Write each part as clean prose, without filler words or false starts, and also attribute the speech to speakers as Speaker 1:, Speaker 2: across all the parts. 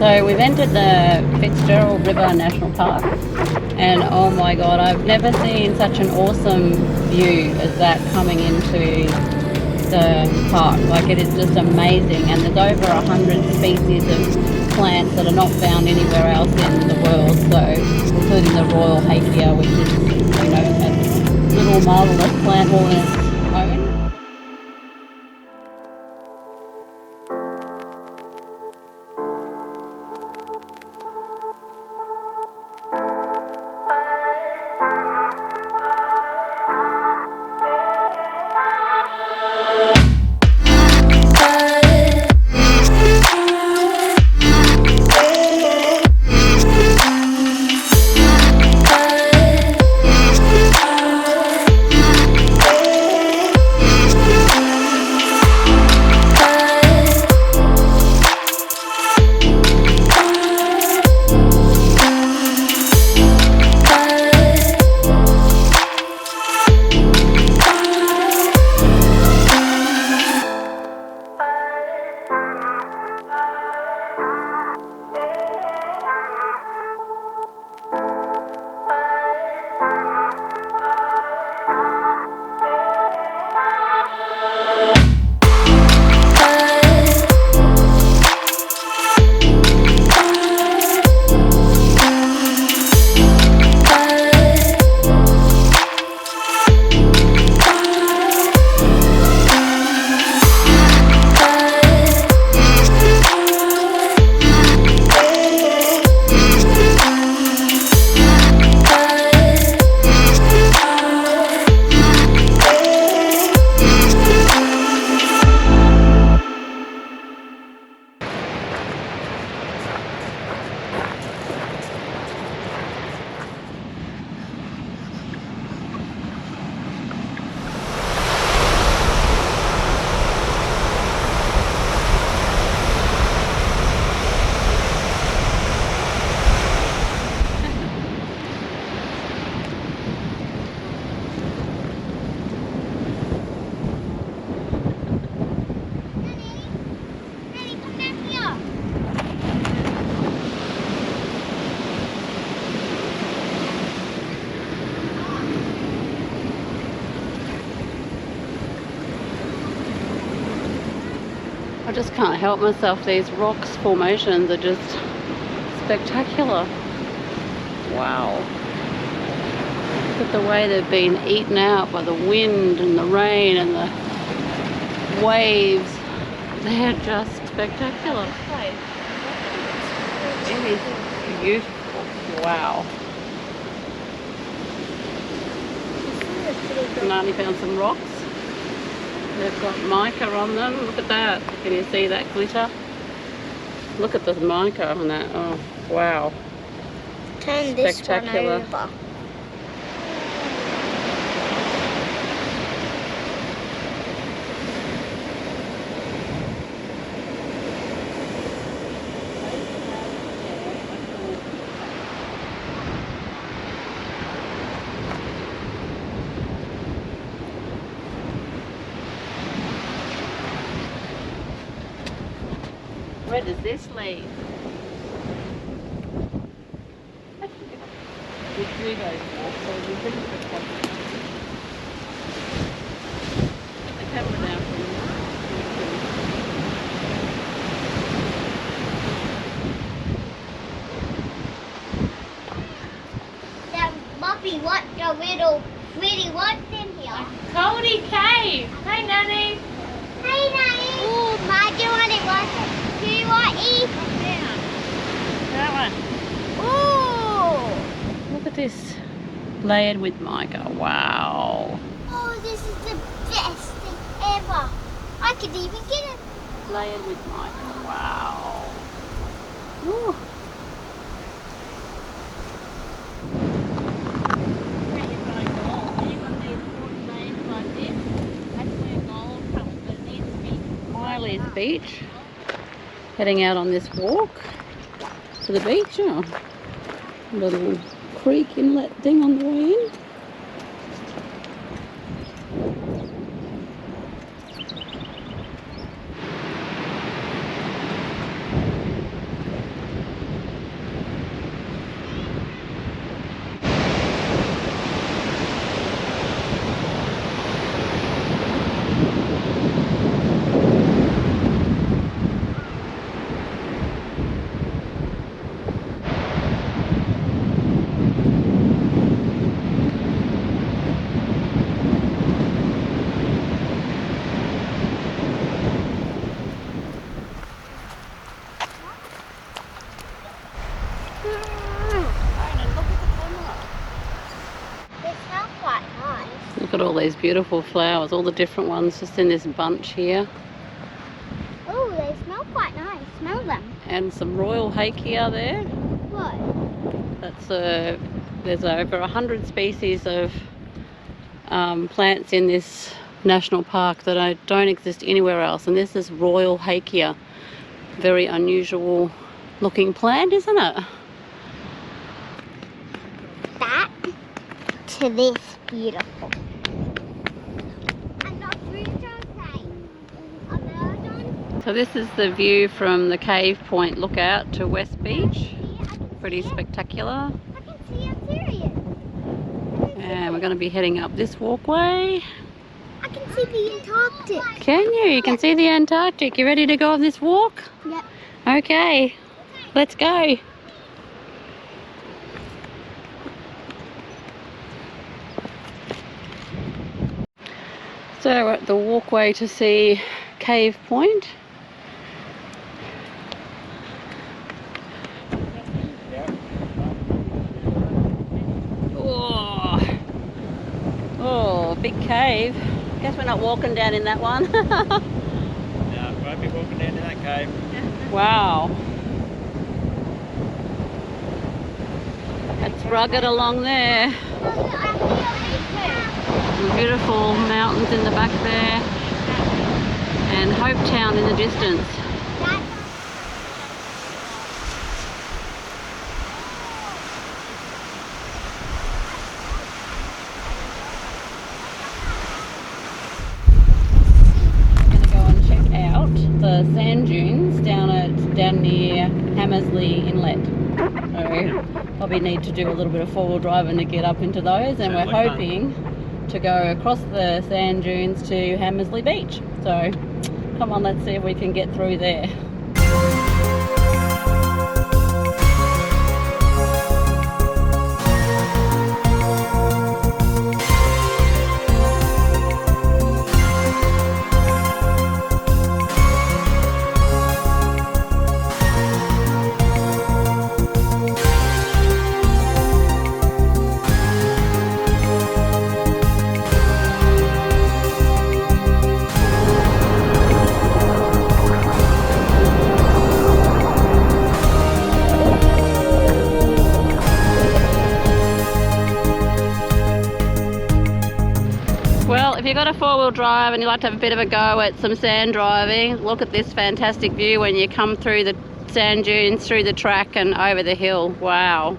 Speaker 1: So we've entered the Fitzgerald River National Park, and oh my god, I've never seen such an awesome view as that coming into the park. Like, it is just amazing, and there's over 100 species of plants that are not found anywhere else in the world, so including the royal hakea, which is, you know, a little marvelous plant all in its own. I just can't help myself. These rocks formations are just spectacular. Wow. Look at the way they've been eaten out by the wind and the rain and the waves. They're just spectacular. It is beautiful. Wow. Nani found some rocks. They've got mica on them. Look at that. Can you see that glitter? Look at the mica on that. Oh, wow.
Speaker 2: Turn this
Speaker 1: Spectacular.
Speaker 2: one over.
Speaker 1: Where does this lead? We do those walks, so we're pretty spectacular. Put the camera down for you.
Speaker 2: Now, Bobby, what's the little really what's in here?
Speaker 3: Cody Cave. Hey, Nanny.
Speaker 2: Hey, Nanny. Ooh, Ma, do you want it? Do you want it?
Speaker 1: That one.
Speaker 2: Ooh.
Speaker 1: Look at this. Layered with mica. Wow.
Speaker 2: Oh, this is the best thing ever. I could even get it.
Speaker 1: Layered with mica. Wow. Ooh. Miley's Beach. Heading out on this walk to the beach. Oh, little creek inlet thing on the way in. these beautiful flowers, all the different ones just in this bunch here.
Speaker 2: Oh, they smell quite nice. Smell them.
Speaker 1: And some royal hakea there.
Speaker 2: What?
Speaker 1: There's over 100 species of plants in this national park that don't exist anywhere else, and this is royal hakea. Very unusual looking plant, isn't it?
Speaker 2: That to this beautiful. And not
Speaker 1: so this is the view from the Cave Point lookout to West Beach. Pretty spectacular.
Speaker 2: I can see it, serious.
Speaker 1: And we're going to be heading up this walkway.
Speaker 2: I can see the Antarctic.
Speaker 1: Can you? You can see the Antarctic. You ready to go on this walk?
Speaker 2: Yep.
Speaker 1: Okay, let's go. So we're at the walkway to see Cave Point. Oh, big cave. Guess we're not walking down in that one.
Speaker 4: No, won't be walking down to that cave.
Speaker 1: Wow. It's rugged along there. Some beautiful mountains in the back there. And Hope Town in the distance. The sand dunes down near HAMERSLEY Inlet. So probably need to do a little bit of four-wheel driving to get up into those, and we're hoping to go across the sand dunes to HAMERSLEY Beach. So come on, let's see if we can get through there. Well, if you've got a four-wheel drive and you like to have a bit of a go at some sand driving, look at this fantastic view when you come through the sand dunes, through the track and over the hill. Wow,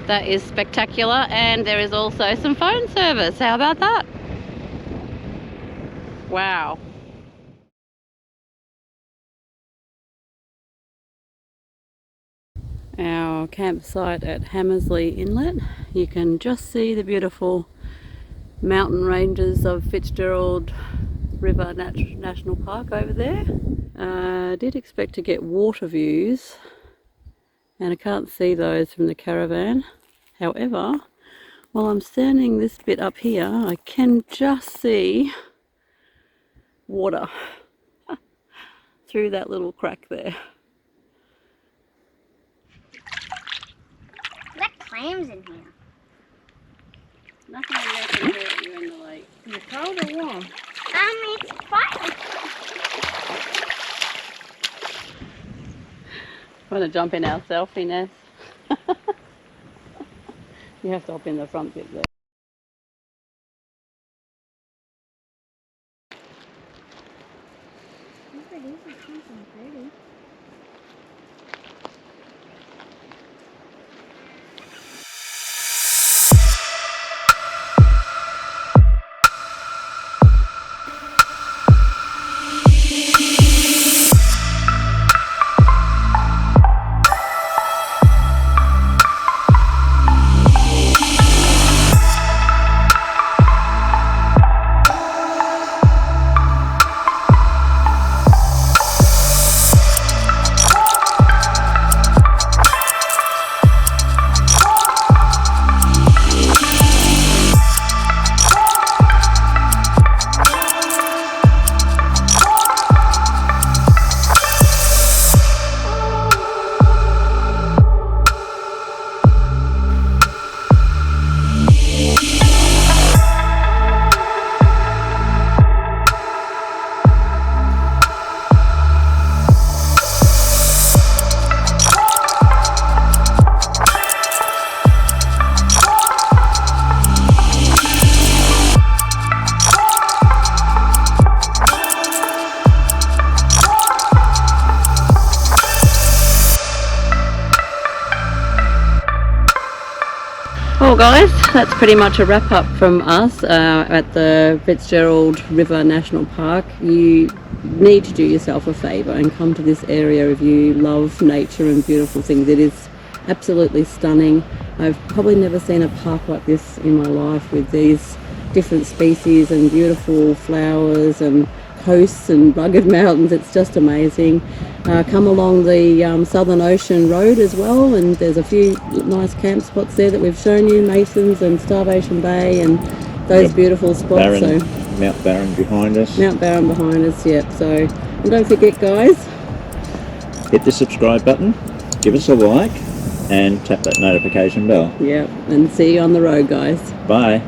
Speaker 1: that is spectacular. And there is also some phone service. How about that? Wow. Our campsite at HAMERSLEY Inlet. You can just see the beautiful mountain ranges of Fitzgerald River National Park over there. I did expect to get water views, and I can't see those from the caravan. However, while I'm standing this bit up here, I can just see water through that little crack there.
Speaker 2: There are clams in here.
Speaker 1: Nothing that can hurt you in the lake.
Speaker 3: Is it cold or warm?
Speaker 2: It's fine.
Speaker 1: Want to jump in our selfie nest? You have to hop in the front bit there. Well guys, that's pretty much a wrap up from us at the Fitzgerald River National Park. You need to do yourself a favour and come to this area if you love nature and beautiful things. It is absolutely stunning. I've probably never seen a park like this in my life, with these different species and beautiful flowers and coasts and rugged mountains. It's just amazing. Come along the Southern Ocean Road as well, and there's a few nice camp spots there that we've shown you, Masons and Starvation Bay and those beautiful spots.
Speaker 5: Mount Barron behind us.
Speaker 1: Mount Barron behind us, yep. So, and don't forget guys,
Speaker 5: hit the subscribe button, give us a like, and tap that notification bell.
Speaker 1: yep, and see you on the road guys.
Speaker 5: Bye.